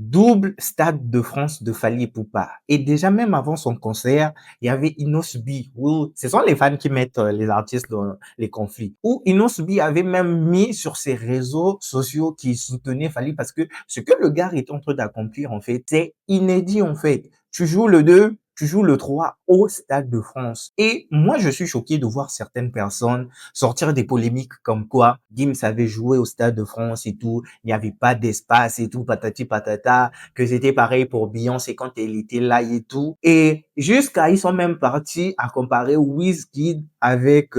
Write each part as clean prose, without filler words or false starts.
Double Stade de France de Fally Ipupa. Et déjà, même avant son concert, il y avait Inos B. Où ce sont les fans qui mettent les artistes dans les conflits. Où Inos B avait même mis sur ses réseaux sociaux qui soutenaient Fally parce que ce que le gars est en train d'accomplir, en fait, c'est inédit, en fait. Tu joues le 2, tu joues le 3 au Stade de France. Et moi, je suis choqué de voir certaines personnes sortir des polémiques comme quoi Gims avait joué au Stade de France et tout, il n'y avait pas d'espace et tout, patati patata, que c'était pareil pour Beyoncé quand elle était là et tout. Et jusqu'à, ils sont même partis à comparer Wizkid avec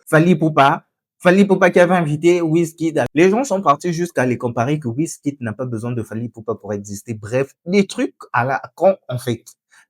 Fally Ipupa. Fally Ipupa qui avait invité Wizkid. Les gens sont partis jusqu'à les comparer que Wizkid n'a pas besoin de Fally Ipupa pour exister. Bref, des trucs à la con en fait.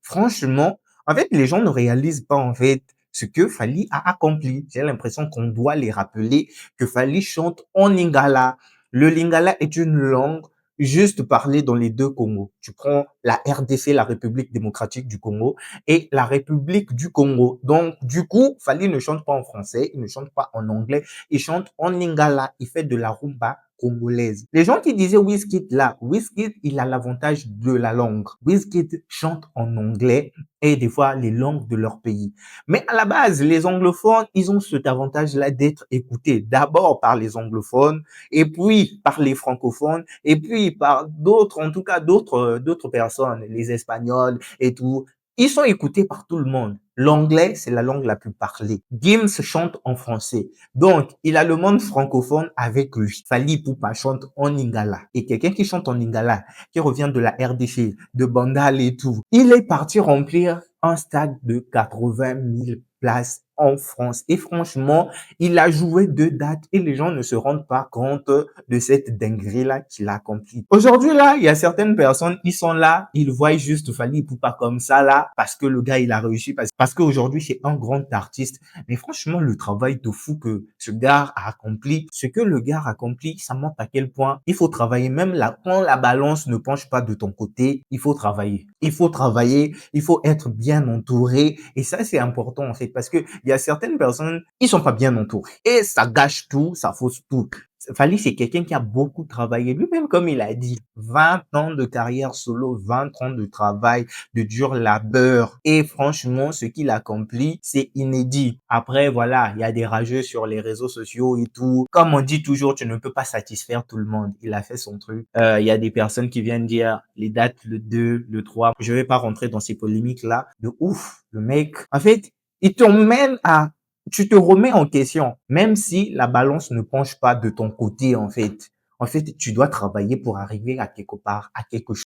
Franchement, en fait, les gens ne réalisent pas en fait ce que Fally a accompli. J'ai l'impression qu'on doit les rappeler que Fally chante en lingala. Le lingala est une langue juste parlée dans les deux Congos. Tu prends la RDC, la République démocratique du Congo, et la République du Congo. Donc, du coup, Fally ne chante pas en français, il ne chante pas en anglais, il chante en lingala. Il fait de la rumba congolaise. Les gens qui disaient Wizkid là, Wizkid, il a l'avantage de la langue. Wizkid chante en anglais et des fois les langues de leur pays. Mais à la base, les anglophones, ils ont cet avantage-là d'être écoutés d'abord par les anglophones et puis par les francophones et puis par d'autres, en tout cas d'autres personnes, les Espagnols et tout. Ils sont écoutés par tout le monde. L'anglais, c'est la langue la plus parlée. Gims chante en français. Donc, il a le monde francophone avec lui. Fally Ipupa chante en lingala. Et quelqu'un qui chante en lingala, qui revient de la RDC, de Bandal et tout, il est parti remplir un stade de 80 000 places en France. Et franchement, il a joué 2 dates et les gens ne se rendent pas compte de cette dinguerie-là qu'il a accomplie. Aujourd'hui, là, il y a certaines personnes, ils sont là, ils voient juste Fally Ipupa comme ça, là, parce que le gars, il a réussi, parce qu'aujourd'hui, c'est un grand artiste. Mais franchement, le travail de fou que ce gars a accompli, ce que le gars a accompli, ça montre à quel point il faut travailler. Même là, quand la balance ne penche pas de ton côté, il faut travailler. Il faut travailler, il faut être bien entouré. Et ça, c'est important, en fait, parce que il y a certaines personnes, ils sont pas bien entourés. Et ça gâche tout, ça fausse tout. Fally, c'est quelqu'un qui a beaucoup travaillé. Lui-même, comme il a dit, 20 ans de carrière solo, 20 ans de travail, de dur labeur. Et franchement, ce qu'il accomplit, c'est inédit. Après, voilà, il y a des rageux sur les réseaux sociaux et tout. Comme on dit toujours, tu ne peux pas satisfaire tout le monde. Il a fait son truc. Il y a des personnes qui viennent dire les dates, le 2, le 3. Je vais pas rentrer dans ces polémiques-là. De ouf. Le mec, en fait, il t'emmène à tu te remets en question, même si la balance ne penche pas de ton côté, en fait. En fait, tu dois travailler pour arriver à quelque part, à quelque chose.